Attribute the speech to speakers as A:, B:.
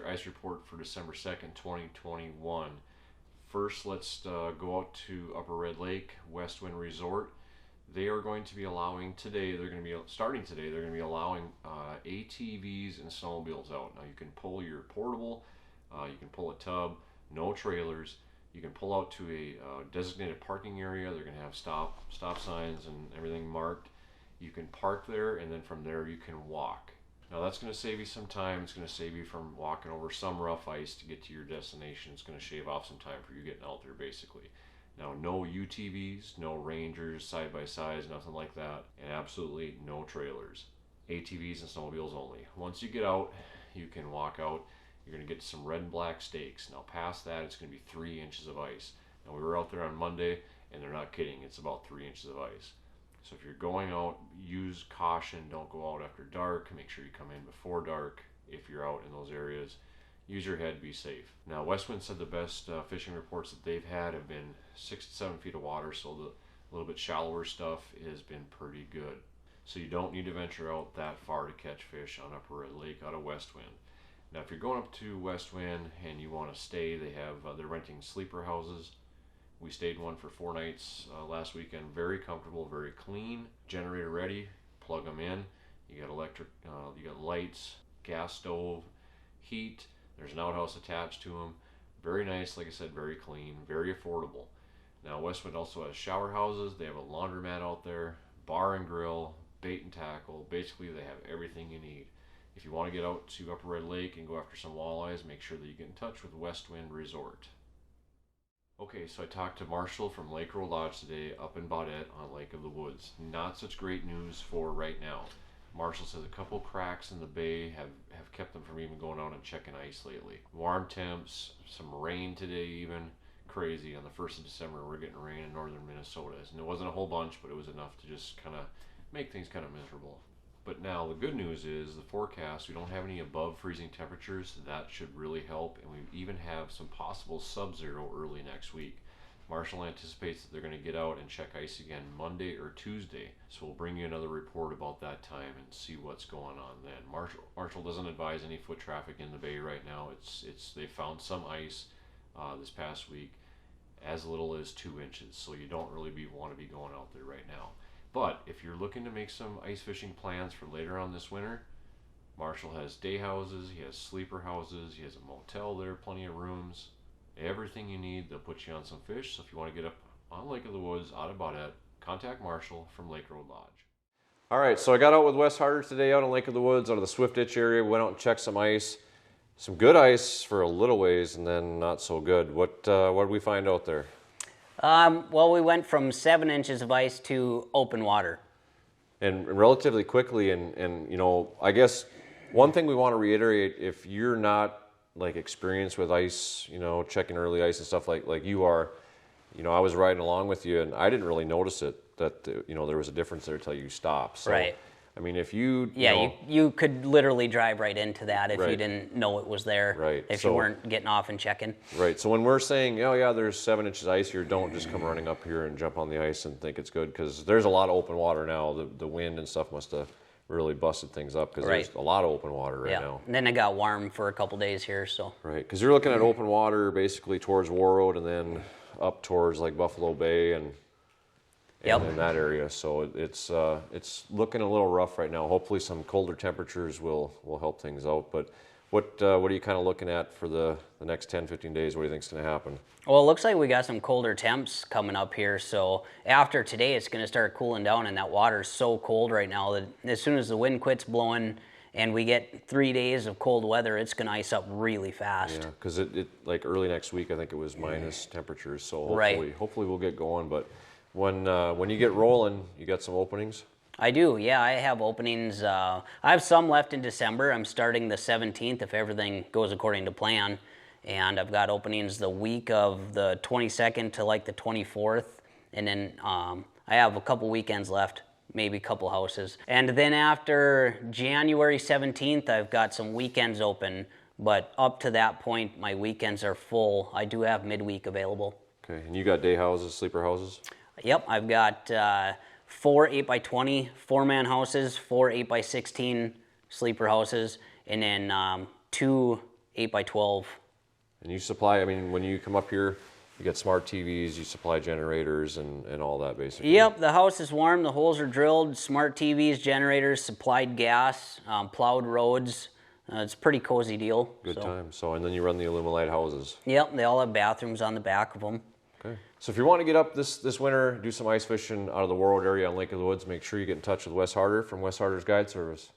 A: your ice report for December 2nd, 2021. First, let's go out to Upper Red Lake, West Wind Resort. They are going to be allowing today, starting today, they're going to be allowing ATVs and snowmobiles out. Now you can pull your portable, you can pull a tub, no trailers. You can pull out to a designated parking area. They're going to have stop signs and everything marked. You can park there, and then from there you can walk. Now that's going to save you some time. It's going to save you from walking over some rough ice to get to your destination. It's going to shave off some time for you getting out there, basically. Now, no UTVs, no Rangers, side-by-sides, nothing like that, and absolutely no trailers. ATVs and snowmobiles only. Once you get out, you can walk out. You're going to get some red and black stakes. Now, past that, it's going to be 3 inches of ice. Now, we were out there on Monday, and they're not kidding. It's about 3 inches of ice. So if you're going out, use caution. Don't go out after dark. Make sure you come in before dark if you're out in those areas. Use your head, be safe. Now, Westwind said the best fishing reports that they've had have been 6 to 7 feet of water, so the little bit shallower stuff has been pretty good. So you don't need to venture out that far to catch fish on Upper Red Lake out of Westwind. Now, if you're going up to Westwind and you want to stay, they're renting sleeper houses. We stayed in one for 4 nights last weekend. Very comfortable, very clean. Generator ready. Plug them in. You got electric. You got lights, gas stove, heat. There's an outhouse attached to them. Very nice, like I said, very clean, very affordable. Now, Westwind also has shower houses. They have a laundromat out there, bar and grill, bait and tackle. Basically, they have everything you need. If you want to get out to Upper Red Lake and go after some walleyes, make sure that you get in touch with Westwind Resort. Okay, so I talked to Marshall from Lake Road Lodge today up in Baudette on Lake of the Woods. Not such great news for right now. Marshall says a couple cracks in the bay have kept them from even going out and checking ice lately. Warm temps, some rain today even. Crazy. On the 1st of December, we're getting rain in northern Minnesota. And it wasn't a whole bunch, but it was enough to just kind of make things kind of miserable. But now the good news is the forecast, we don't have any above freezing temperatures. That should really help, and we even have some possible sub-zero early next week. Marshall anticipates that they're going to get out and check ice again Monday or Tuesday, so we'll bring you another report about that time and see what's going on then. Marshall doesn't advise any foot traffic in the bay right now. They found some ice this past week, as little as 2 inches, so you don't really want to be going out there right now. But if you're looking to make some ice fishing plans for later on this winter, Marshall has day houses, he has sleeper houses, he has a motel there, plenty of rooms, everything you need. They'll put you on some fish. So if you want to get up on Lake of the Woods out of Baudette, contact Marshall from Lake Road Lodge. All right, so I got out with Wes Harder today out on Lake of the Woods, out of the Swift Ditch area. Went out and checked some ice. Some good ice for a little ways, and then not so good. What did we find out there?
B: Well, we went from 7 inches of ice to open water.
A: And relatively quickly, and you know, I guess one thing we want to reiterate, if you're not like experienced with ice, you know, checking early ice and stuff like you are, you know, I was riding along with you and I didn't really notice it, that, you know, there was a difference there until you stopped. So,
B: right.
A: I mean, if you...
B: you could literally drive right into that if
A: right.
B: you didn't know it was there,
A: right.
B: if you weren't getting off and checking.
A: Right, so when we're saying, oh yeah, there's 7 inches of ice here, don't just come running up here and jump on the ice and think it's good, because there's a lot of open water now. The wind and stuff must have really busted things up, because
B: right.
A: there's a lot of open water right now.
B: And then it got warm for a couple days here, so.
A: Right, because you're looking at open water basically towards War Road and then up towards like Buffalo Bay and in that area. So it's looking a little rough right now. Hopefully some colder temperatures will help things out. But what are you kind of looking at for the next 10, 15 days? What do you think's going to happen?
B: Well, it looks like we got some colder temps coming up here. So after today, it's going to start cooling down, and that water's so cold right now that as soon as the wind quits blowing and we get 3 days of cold weather, it's going to ice up really fast.
A: Yeah, because it like early next week, I think it was minus temperatures. So hopefully we'll get going. But when you get rolling, you got some openings?
B: I do, yeah. I have openings. I have some left in December. I'm starting the 17th if everything goes according to plan. And I've got openings the week of the 22nd to like the 24th. And then I have a couple weekends left, maybe a couple houses. And then after January 17th, I've got some weekends open. But up to that point, my weekends are full. I do have midweek available.
A: Okay, and you got day houses, sleeper houses?
B: Yep, I've got 4 8x20 4-man houses, 4 8x16 sleeper houses, and then 2 8x12.
A: And you supply, I mean, when you come up here, you get smart TVs, you supply generators and all that basically.
B: Yep, the house is warm, the holes are drilled, smart TVs, generators, supplied gas, plowed roads. It's a pretty cozy deal.
A: Good time. So, and then you run the Illuminate houses.
B: Yep, they all have bathrooms on the back of them.
A: Okay. So if you want to get up this winter, do some ice fishing out of the Warroad area on Lake of the Woods, make sure you get in touch with Wes Harder from Wes Harder's Guide Service.